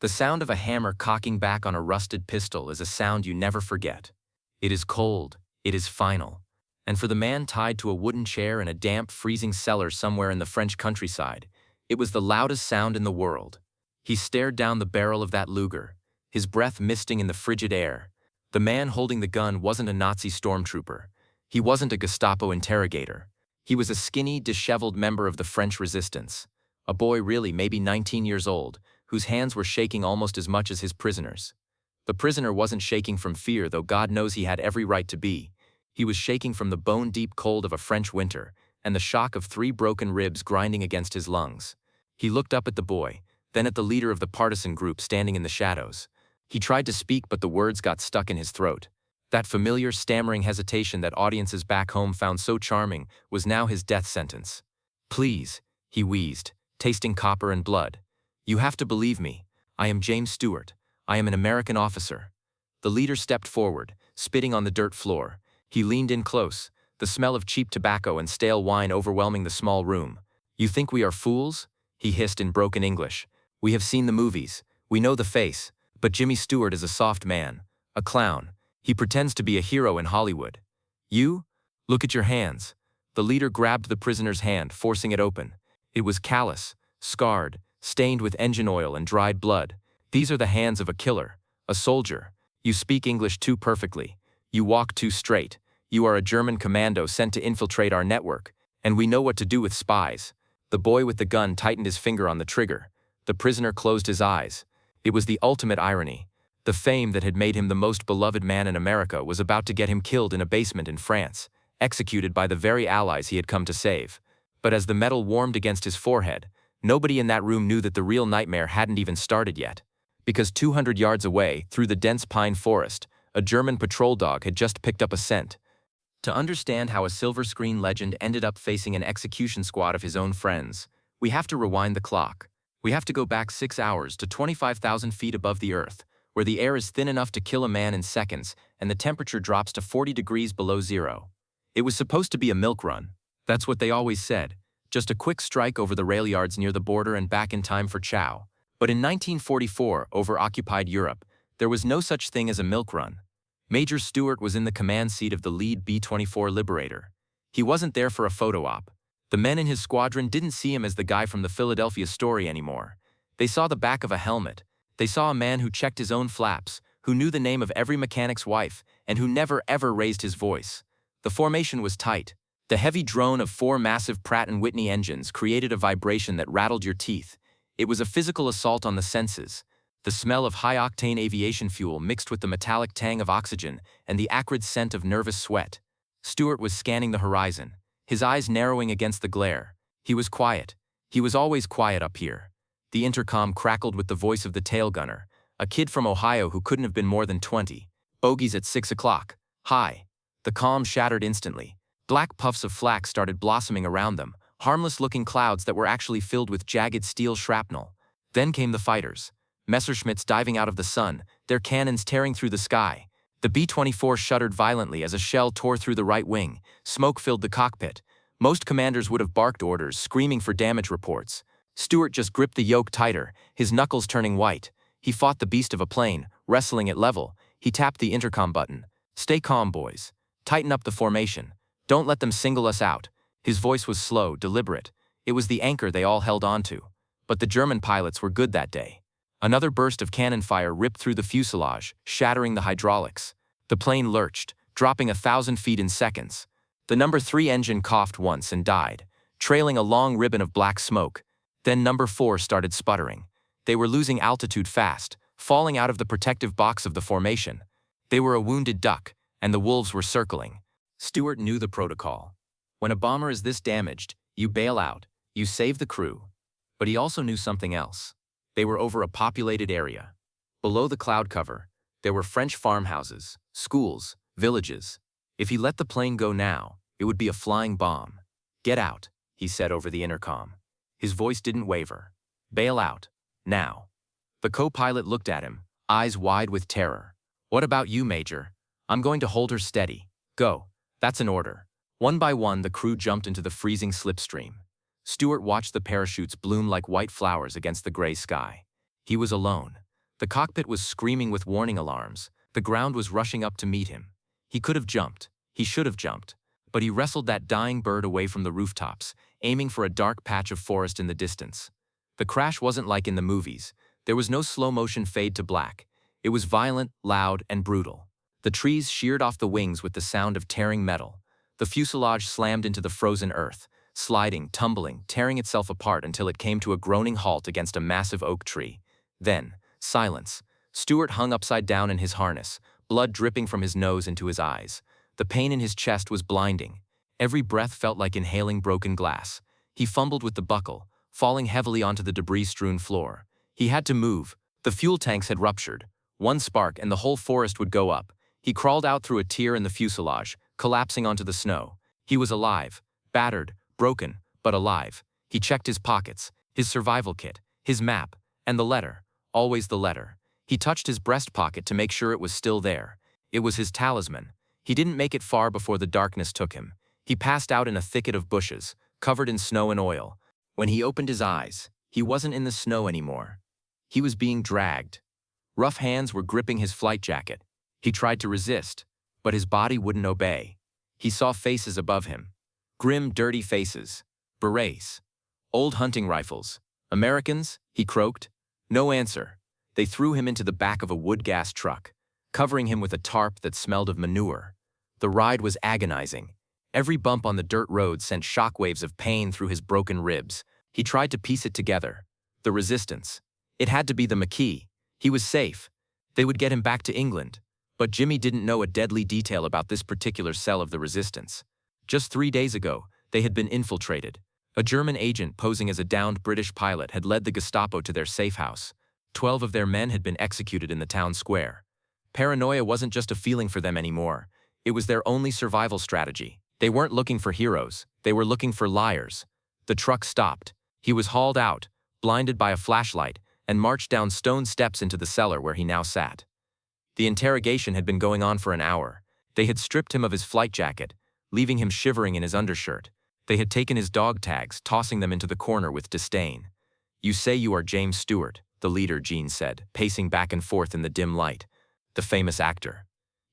The sound of a hammer cocking back on a rusted pistol is a sound you never forget. It is cold, it is final. And for the man tied to a wooden chair in a damp, freezing cellar somewhere in the French countryside, it was the loudest sound in the world. He stared down the barrel of that Luger, his breath misting in the frigid air. The man holding the gun wasn't a Nazi stormtrooper. He wasn't a Gestapo interrogator. He was a skinny, disheveled member of the French resistance. A boy really maybe 19 years old, whose hands were shaking almost as much as his prisoner's. The prisoner wasn't shaking from fear, though God knows he had every right to be. He was shaking from the bone-deep cold of a French winter, and the shock of 3 broken ribs grinding against his lungs. He looked up at the boy, then at the leader of the partisan group standing in the shadows. He tried to speak, but the words got stuck in his throat. That familiar, stammering hesitation that audiences back home found so charming was now his death sentence. "Please," he wheezed, tasting copper and blood. "You have to believe me. I am James Stewart. I am an American officer." The leader stepped forward, spitting on the dirt floor. He leaned in close, the smell of cheap tobacco and stale wine overwhelming the small room. "You think we are fools?" he hissed in broken English. "We have seen the movies. We know the face. But Jimmy Stewart is a soft man, a clown. He pretends to be a hero in Hollywood. You? Look at your hands." The leader grabbed the prisoner's hand, forcing it open. It was callous, scarred, stained with engine oil and dried blood. "These are the hands of a killer, a soldier. You speak English too perfectly. You walk too straight. You are a German commando sent to infiltrate our network, and we know what to do with spies." The boy with the gun tightened his finger on the trigger. The prisoner closed his eyes. It was the ultimate irony. The fame that had made him the most beloved man in America was about to get him killed in a basement in France, executed by the very allies he had come to save. But as the metal warmed against his forehead, nobody in that room knew that the real nightmare hadn't even started yet. Because 200 yards away, through the dense pine forest, a German patrol dog had just picked up a scent. To understand how a silver screen legend ended up facing an execution squad of his own friends, we have to rewind the clock. We have to go back 6 hours to 25,000 feet above the Earth, where the air is thin enough to kill a man in seconds and the temperature drops to 40 degrees below zero. It was supposed to be a milk run. That's what they always said. Just a quick strike over the rail yards near the border and back in time for chow. But in 1944, over occupied Europe, there was no such thing as a milk run. Major Stewart was in the command seat of the lead B-24 Liberator. He wasn't there for a photo op. The men in his squadron didn't see him as the guy from the Philadelphia Story anymore. They saw the back of a helmet. They saw a man who checked his own flaps, who knew the name of every mechanic's wife, and who never ever raised his voice. The formation was tight. The heavy drone of 4 massive Pratt & Whitney engines created a vibration that rattled your teeth. It was a physical assault on the senses. The smell of high-octane aviation fuel mixed with the metallic tang of oxygen and the acrid scent of nervous sweat. Stewart was scanning the horizon, his eyes narrowing against the glare. He was quiet. He was always quiet up here. The intercom crackled with the voice of the tail gunner, a kid from Ohio who couldn't have been more than 20. "Bogies at 6 o'clock. Hi." The calm shattered instantly. Black puffs of flak started blossoming around them, harmless-looking clouds that were actually filled with jagged steel shrapnel. Then came the fighters. Messerschmitts diving out of the sun, their cannons tearing through the sky. The B-24 shuddered violently as a shell tore through the right wing. Smoke filled the cockpit. Most commanders would have barked orders, screaming for damage reports. Stewart just gripped the yoke tighter, his knuckles turning white. He fought the beast of a plane, wrestling it level. He tapped the intercom button. "Stay calm, boys. Tighten up the formation. Don't let them single us out." His voice was slow, deliberate. It was the anchor they all held onto. But the German pilots were good that day. Another burst of cannon fire ripped through the fuselage, shattering the hydraulics. The plane lurched, dropping 1,000 feet in seconds. The number 3 engine coughed once and died, trailing a long ribbon of black smoke. Then number 4 started sputtering. They were losing altitude fast, falling out of the protective box of the formation. They were a wounded duck, and the wolves were circling. Stewart knew the protocol. When a bomber is this damaged, you bail out, you save the crew. But he also knew something else. They were over a populated area. Below the cloud cover, there were French farmhouses, schools, villages. If he let the plane go now, it would be a flying bomb. "Get out," he said over the intercom. His voice didn't waver. "Bail out. Now." The co-pilot looked at him, eyes wide with terror. "What about you, Major?" "I'm going to hold her steady. Go." "That's an order." One by one, the crew jumped into the freezing slipstream. Stewart watched the parachutes bloom like white flowers against the gray sky. He was alone. The cockpit was screaming with warning alarms. The ground was rushing up to meet him. He could have jumped. He should have jumped. But he wrestled that dying bird away from the rooftops, aiming for a dark patch of forest in the distance. The crash wasn't like in the movies. There was no slow-motion fade to black. It was violent, loud, and brutal. The trees sheared off the wings with the sound of tearing metal. The fuselage slammed into the frozen earth, sliding, tumbling, tearing itself apart until it came to a groaning halt against a massive oak tree. Then, silence. Stewart hung upside down in his harness, blood dripping from his nose into his eyes. The pain in his chest was blinding. Every breath felt like inhaling broken glass. He fumbled with the buckle, falling heavily onto the debris-strewn floor. He had to move. The fuel tanks had ruptured. One spark and the whole forest would go up. He crawled out through a tear in the fuselage, collapsing onto the snow. He was alive, battered, broken, but alive. He checked his pockets, his survival kit, his map, and the letter. Always the letter. He touched his breast pocket to make sure it was still there. It was his talisman. He didn't make it far before the darkness took him. He passed out in a thicket of bushes, covered in snow and oil. When he opened his eyes, he wasn't in the snow anymore. He was being dragged. Rough hands were gripping his flight jacket. He tried to resist, but his body wouldn't obey. He saw faces above him. Grim, dirty faces. Berets. Old hunting rifles. Americans? He croaked. No answer. They threw him into the back of a wood gas truck, covering him with a tarp that smelled of manure. The ride was agonizing. Every bump on the dirt road sent shockwaves of pain through his broken ribs. He tried to piece it together. The resistance. It had to be the Maquis. He was safe. They would get him back to England. But Jimmy didn't know a deadly detail about this particular cell of the resistance. Just 3 days ago, they had been infiltrated. A German agent posing as a downed British pilot had led the Gestapo to their safe house. 12 of their men had been executed in the town square. Paranoia wasn't just a feeling for them anymore. It was their only survival strategy. They weren't looking for heroes. They were looking for liars. The truck stopped. He was hauled out, blinded by a flashlight, and marched down stone steps into the cellar where he now sat. The interrogation had been going on for an hour. They had stripped him of his flight jacket, leaving him shivering in his undershirt. They had taken his dog tags, tossing them into the corner with disdain. "You say you are James Stewart," the leader, Gene said, pacing back and forth in the dim light. "The famous actor."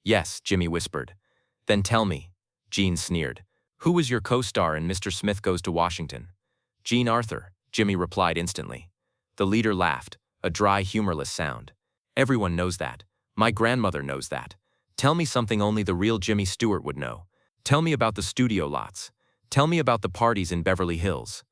"Yes," Jimmy whispered. "Then tell me," Gene sneered. "Who was your co-star in Mr. Smith Goes to Washington?" "Jean Arthur," Jimmy replied instantly. The leader laughed, a dry, humorless sound. "Everyone knows that. My grandmother knows that. Tell me something only the real Jimmy Stewart would know. Tell me about the studio lots. Tell me about the parties in Beverly Hills."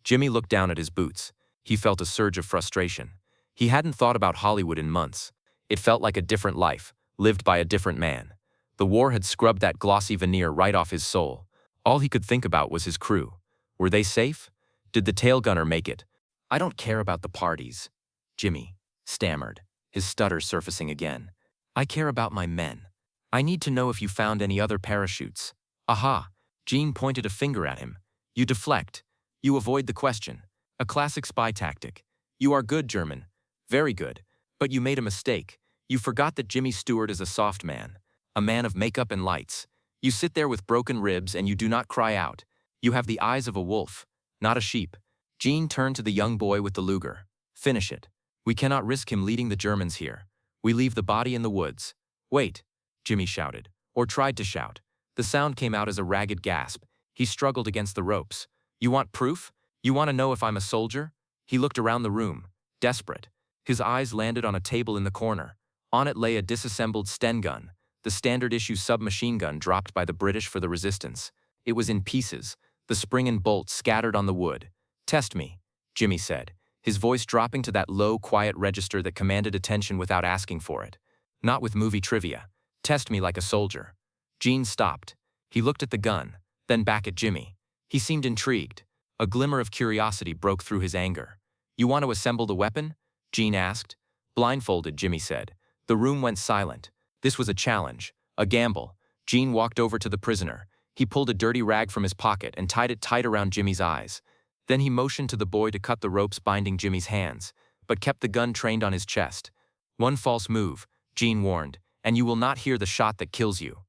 Jimmy looked down at his boots. He felt a surge of frustration. He hadn't thought about Hollywood in months. It felt like a different life, lived by a different man. The war had scrubbed that glossy veneer right off his soul. All he could think about was his crew. Were they safe? Did the tail gunner make it? "I don't care about the parties," Jimmy stammered, his stutter surfacing again. "I care about my men. I need to know if you found any other parachutes." "Aha!" Gene pointed a finger at him. "You deflect. You avoid the question. A classic spy tactic. You are good, German. Very good. But you made a mistake. You forgot that Jimmy Stewart is a soft man. A man of makeup and lights. You sit there with broken ribs and you do not cry out. You have the eyes of a wolf, not a sheep." Gene turned to the young boy with the Luger. "Finish it. We cannot risk him leading the Germans here. We leave the body in the woods." "Wait," Jimmy shouted, or tried to shout. The sound came out as a ragged gasp. He struggled against the ropes. "You want proof? You want to know if I'm a soldier?" He looked around the room, desperate. His eyes landed on a table in the corner. On it lay a disassembled Sten gun, the standard-issue submachine gun dropped by the British for the resistance. It was in pieces, the spring and bolt scattered on the wood. "Test me," Jimmy said, his voice dropping to that low, quiet register that commanded attention without asking for it. "Not with movie trivia. Test me like a soldier." Gene stopped. He looked at the gun, then back at Jimmy. He seemed intrigued. A glimmer of curiosity broke through his anger. "You want to assemble the weapon?" Gene asked. "Blindfolded," Jimmy said. The room went silent. This was a challenge, a gamble. Gene walked over to the prisoner. He pulled a dirty rag from his pocket and tied it tight around Jimmy's eyes. Then he motioned to the boy to cut the ropes binding Jimmy's hands, but kept the gun trained on his chest. "One false move," Gene warned, "and you will not hear the shot that kills you."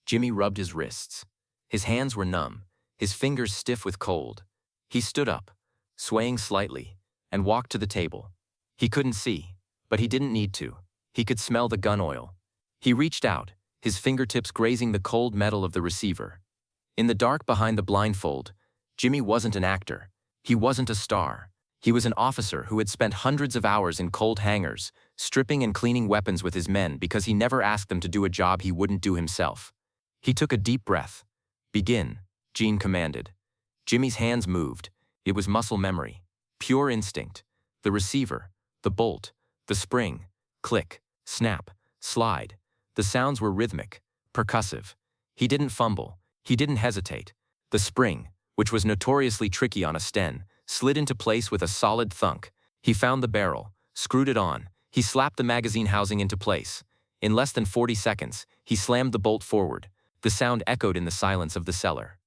Jimmy rubbed his wrists. His hands were numb, his fingers stiff with cold. He stood up, swaying slightly, and walked to the table. He couldn't see, But he didn't need to. He could smell the gun oil. He reached out, his fingertips grazing the cold metal of the receiver. In the dark behind the blindfold, Jimmy wasn't an actor. He wasn't a star. He was an officer who had spent hundreds of hours in cold hangars, stripping and cleaning weapons with his men because he never asked them to do a job he wouldn't do himself. He took a deep breath. "Begin," Gene commanded. Jimmy's hands moved. It was muscle memory, pure instinct. The receiver, the bolt, the spring, click, snap, slide. The sounds were rhythmic, percussive. He didn't fumble. He didn't hesitate. The spring, which was notoriously tricky on a Sten, slid into place with a solid thunk. He found the barrel, screwed it on. He slapped the magazine housing into place. In less than 40 seconds, he slammed the bolt forward. The sound echoed in the silence of the cellar.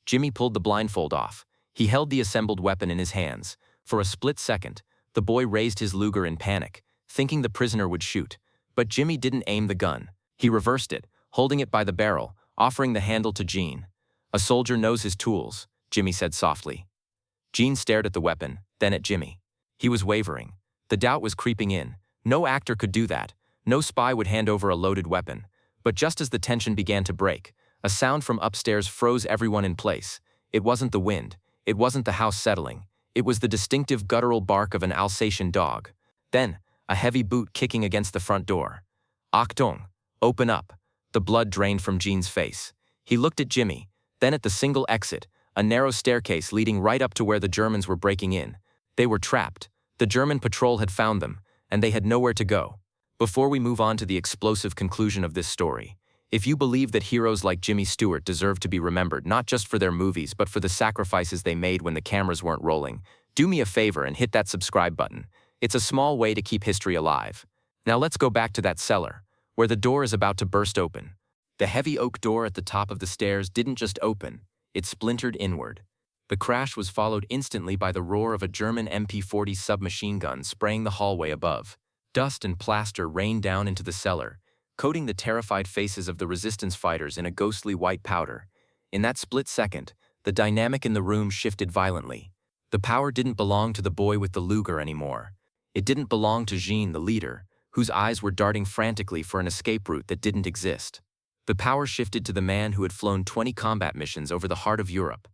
Jimmy pulled the blindfold off. He held the assembled weapon in his hands. For a split second, the boy raised his Luger in panic, thinking the prisoner would shoot. But Jimmy didn't aim the gun. He reversed it, holding it by the barrel, offering the handle to Gene. "A soldier knows his tools," Jimmy said softly. Gene stared at the weapon, then at Jimmy. He was wavering. The doubt was creeping in. No actor could do that. No spy would hand over a loaded weapon. But just as the tension began to break, a sound from upstairs froze everyone in place. It wasn't the wind. It wasn't the house settling. It was the distinctive guttural bark of an Alsatian dog. Then, a heavy boot kicking against the front door. "Achtung! Open up!" The blood drained from Gene's face. He looked at Jimmy, then at the single exit, a narrow staircase leading right up to where the Germans were breaking in. They were trapped. The German patrol had found them, and they had nowhere to go. Before we move on to the explosive conclusion of this story, if you believe that heroes like Jimmy Stewart deserve to be remembered not just for their movies but for the sacrifices they made when the cameras weren't rolling, do me a favor and hit that subscribe button. It's a small way to keep history alive. Now let's go back to that cellar, where the door is about to burst open. The heavy oak door at the top of the stairs didn't just open, it splintered inward. The crash was followed instantly by the roar of a German MP-40 submachine gun spraying the hallway above. Dust and plaster rained down into the cellar, coating the terrified faces of the resistance fighters in a ghostly white powder. In that split second, the dynamic in the room shifted violently. The power didn't belong to the boy with the Luger anymore. It didn't belong to Jean, the leader, whose eyes were darting frantically for an escape route that didn't exist. The power shifted to the man who had flown 20 combat missions over the heart of Europe.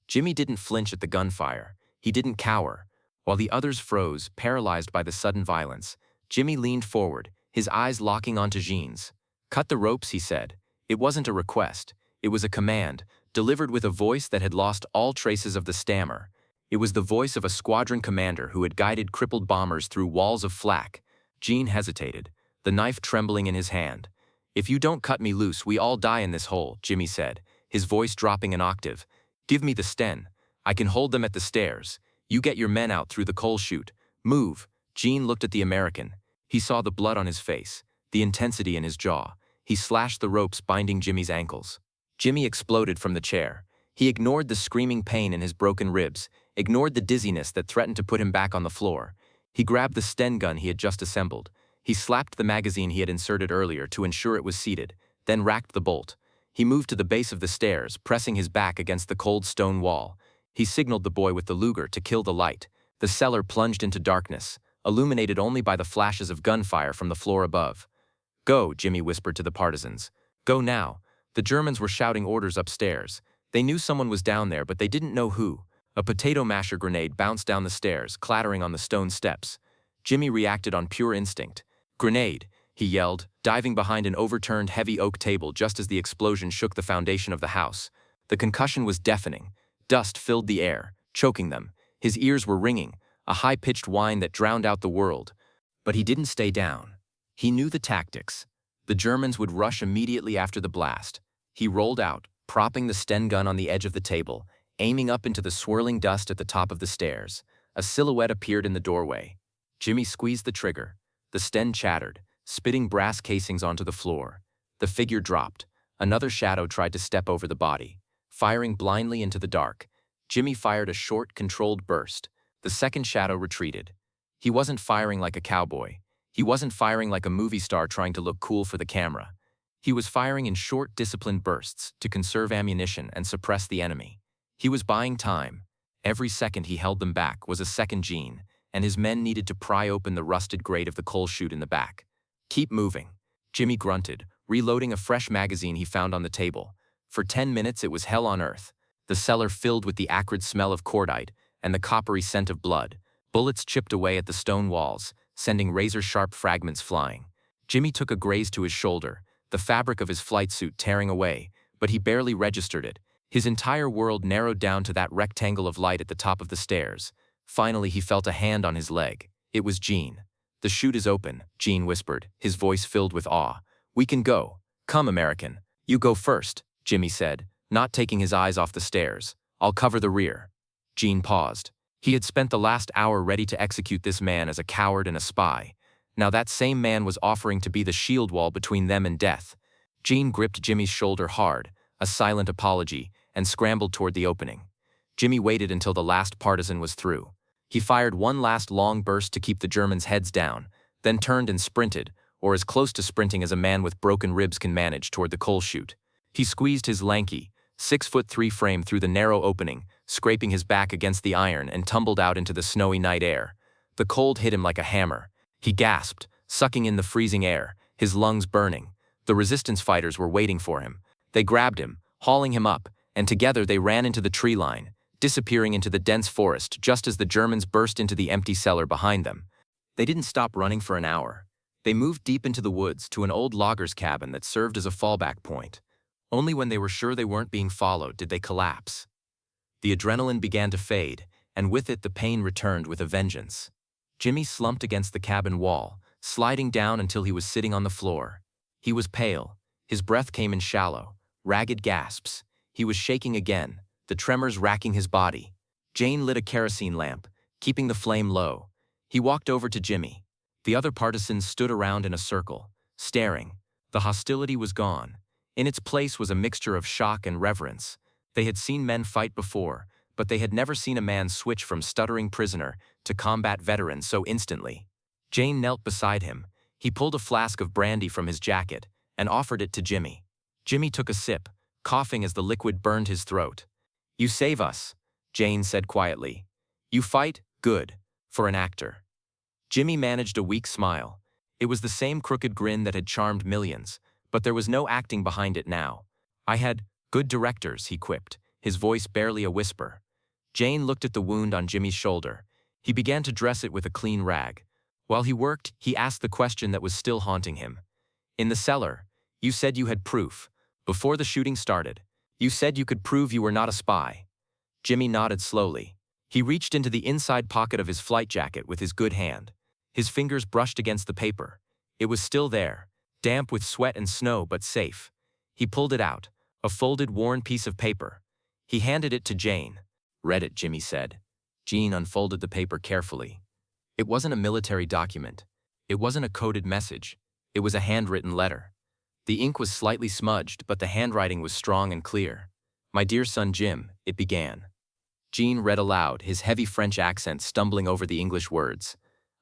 Jimmy didn't flinch at the gunfire. He didn't cower. While the others froze, paralyzed by the sudden violence, Jimmy leaned forward, his eyes locking onto Jean's. "Cut the ropes," he said. It wasn't a request. It was a command, delivered with a voice that had lost all traces of the stammer. It was the voice of a squadron commander who had guided crippled bombers through walls of flak. Jean hesitated, the knife trembling in his hand. "If you don't cut me loose, we all die in this hole," Jimmy said, his voice dropping an octave. "Give me the Sten. I can hold them at the stairs. You get your men out through the coal chute. Move." Jean looked at the American. He saw the blood on his face, the intensity in his jaw. He slashed the ropes binding Jimmy's ankles. Jimmy exploded from the chair. He ignored the screaming pain in his broken ribs, ignored the dizziness that threatened to put him back on the floor. He grabbed the Sten gun he had just assembled. He slapped the magazine he had inserted earlier to ensure it was seated, then racked the bolt. He moved to the base of the stairs, pressing his back against the cold stone wall. He signaled the boy with the Luger to kill the light. The cellar plunged into darkness, illuminated only by the flashes of gunfire from the floor above. "Go," Jimmy whispered to the partisans. "Go now." The Germans were shouting orders upstairs. They knew someone was down there, but they didn't know who. A potato masher grenade bounced down the stairs, clattering on the stone steps. Jimmy reacted on pure instinct. "Grenade," he yelled, diving behind an overturned heavy oak table just as the explosion shook the foundation of the house. The concussion was deafening. Dust filled the air, choking them. His ears were ringing, a high-pitched whine that drowned out the world. But he didn't stay down. He knew the tactics. The Germans would rush immediately after the blast. He rolled out, propping the Sten gun on the edge of the table, aiming up into the swirling dust at the top of the stairs. A silhouette appeared in the doorway. Jimmy squeezed the trigger. The Sten chattered, spitting brass casings onto the floor. The figure dropped. Another shadow tried to step over the body. Firing blindly into the dark, Jimmy fired a short, controlled burst. The second shadow retreated. He wasn't firing like a cowboy. He wasn't firing like a movie star trying to look cool for the camera. He was firing in short, disciplined bursts to conserve ammunition and suppress the enemy. He was buying time. Every second he held them back was a second Gene. and his men needed to pry open the rusted grate of the coal chute in the back. "Keep moving," Jimmy grunted, reloading a fresh magazine he found on the table. For 10 minutes it was hell on earth. The cellar filled with the acrid smell of cordite and the coppery scent of blood. Bullets chipped away at the stone walls, sending razor-sharp fragments flying. Jimmy took a graze to his shoulder, the fabric of his flight suit tearing away, but he barely registered it. His entire world narrowed down to that rectangle of light at the top of the stairs. Finally, he felt a hand on his leg. It was Jean. "The chute is open," Jean whispered, his voice filled with awe. "We can go. Come, American." "You go first," Jimmy said, not taking his eyes off the stairs. "I'll cover the rear." Jean paused. He had spent the last hour ready to execute this man as a coward and a spy. Now that same man was offering to be the shield wall between them and death. Jean gripped Jimmy's shoulder hard, a silent apology, and scrambled toward the opening. Jimmy waited until the last partisan was through. He fired one last long burst to keep the Germans' heads down, then turned and sprinted, or as close to sprinting as a man with broken ribs can manage, toward the coal chute. He squeezed his lanky, 6'3" frame through the narrow opening, scraping his back against the iron, and tumbled out into the snowy night air. The cold hit him like a hammer. He gasped, sucking in the freezing air, his lungs burning. The resistance fighters were waiting for him. They grabbed him, hauling him up, and together they ran into the tree line, disappearing into the dense forest just as the Germans burst into the empty cellar behind them. They didn't stop running for an hour. They moved deep into the woods to an old logger's cabin that served as a fallback point. Only when they were sure they weren't being followed did they collapse. The adrenaline began to fade, and with it the pain returned with a vengeance. Jimmy slumped against the cabin wall, sliding down until he was sitting on the floor. He was pale. His breath came in shallow, ragged gasps. He was shaking again, the tremors racking his body. Jane lit a kerosene lamp, keeping the flame low. He walked over to Jimmy. The other partisans stood around in a circle, staring. The hostility was gone. In its place was a mixture of shock and reverence. They had seen men fight before, but they had never seen a man switch from stuttering prisoner to combat veteran so instantly. Jane knelt beside him. He pulled a flask of brandy from his jacket and offered it to Jimmy. Jimmy took a sip, coughing as the liquid burned his throat. "You save us," Jane said quietly. "You fight, good, for an actor." Jimmy managed a weak smile. It was the same crooked grin that had charmed millions, but there was no acting behind it now. "I had good directors," he quipped, his voice barely a whisper. Jane looked at the wound on Jimmy's shoulder. He began to dress it with a clean rag. While he worked, he asked the question that was still haunting him. "In the cellar, you said you had proof. Before the shooting started, you said you could prove you were not a spy." Jimmy nodded slowly. He reached into the inside pocket of his flight jacket with his good hand. His fingers brushed against the paper. It was still there, damp with sweat and snow, but safe. He pulled it out, a folded, worn piece of paper. He handed it to Jane. "Read it," Jimmy said. Jean unfolded the paper carefully. It wasn't a military document. It wasn't a coded message. It was a handwritten letter. The ink was slightly smudged, but the handwriting was strong and clear. "My dear son Jim," it began. Jean read aloud, his heavy French accent stumbling over the English words.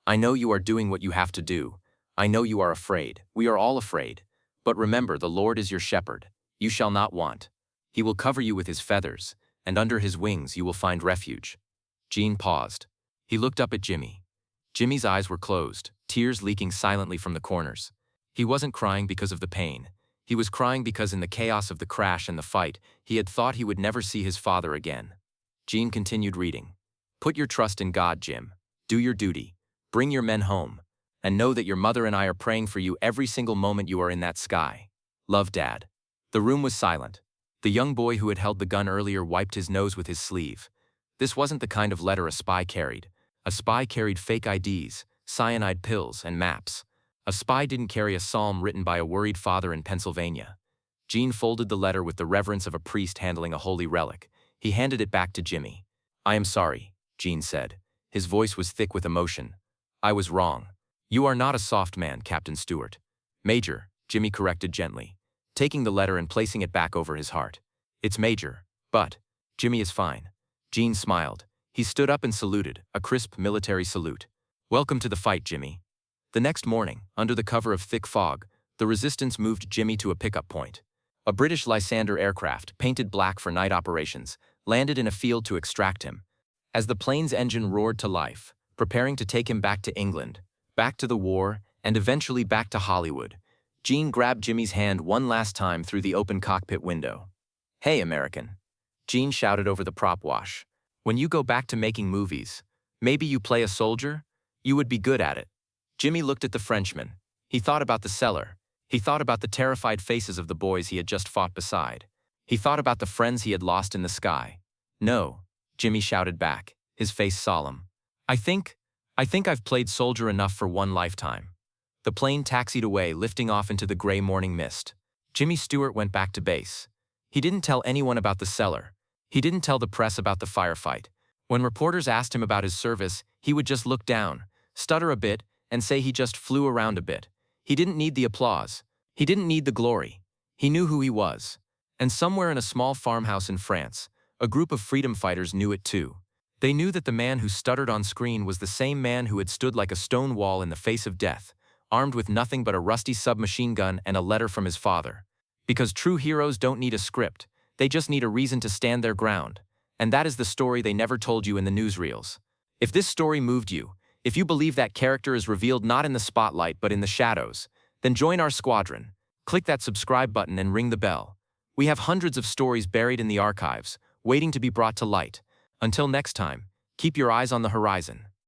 "I know you are doing what you have to do. I know you are afraid. We are all afraid. But remember, the Lord is your shepherd. You shall not want. He will cover you with his feathers, and under his wings you will find refuge." Jean paused. He looked up at Jimmy. Jimmy's eyes were closed, tears leaking silently from the corners. He wasn't crying because of the pain. He was crying because in the chaos of the crash and the fight, he had thought he would never see his father again. Jean continued reading. "Put your trust in God, Jim. Do your duty. Bring your men home. And know that your mother and I are praying for you every single moment you are in that sky. Love, Dad." The room was silent. The young boy who had held the gun earlier wiped his nose with his sleeve. This wasn't the kind of letter a spy carried. A spy carried fake IDs, cyanide pills, and maps. A spy didn't carry a psalm written by a worried father in Pennsylvania. Jean folded the letter with the reverence of a priest handling a holy relic. He handed it back to Jimmy. "I am sorry," Jean said. His voice was thick with emotion. "I was wrong. You are not a soft man, Captain Stewart." "Major," Jimmy corrected gently, taking the letter and placing it back over his heart. "It's Major, but Jimmy is fine." Jean smiled. He stood up and saluted, a crisp military salute. "Welcome to the fight, Jimmy." The next morning, under the cover of thick fog, the resistance moved Jimmy to a pickup point. A British Lysander aircraft, painted black for night operations, landed in a field to extract him. As the plane's engine roared to life, preparing to take him back to England, back to the war, and eventually back to Hollywood. Gene grabbed Jimmy's hand one last time through the open cockpit window. "Hey, American," Gene shouted over the prop wash. "When you go back to making movies, maybe you play a soldier? You would be good at it." Jimmy looked at the Frenchman. He thought about the cellar. He thought about the terrified faces of the boys he had just fought beside. He thought about the friends he had lost in the sky. "No," Jimmy shouted back, his face solemn. I think I've played soldier enough for one lifetime." The plane taxied away, lifting off into the gray morning mist. Jimmy Stewart went back to base. He didn't tell anyone about the cellar. He didn't tell the press about the firefight. When reporters asked him about his service, he would just look down, stutter a bit, and say he just flew around a bit. He didn't need the applause. He didn't need the glory. He knew who he was. And somewhere in a small farmhouse in France, a group of freedom fighters knew it too. They knew that the man who stuttered on screen was the same man who had stood like a stone wall in the face of death, armed with nothing but a rusty submachine gun and a letter from his father. Because true heroes don't need a script, they just need a reason to stand their ground. And that is the story they never told you in the newsreels. If this story moved you, if you believe that character is revealed not in the spotlight but in the shadows, then join our squadron. Click that subscribe button and ring the bell. We have hundreds of stories buried in the archives, waiting to be brought to light. Until next time, keep your eyes on the horizon.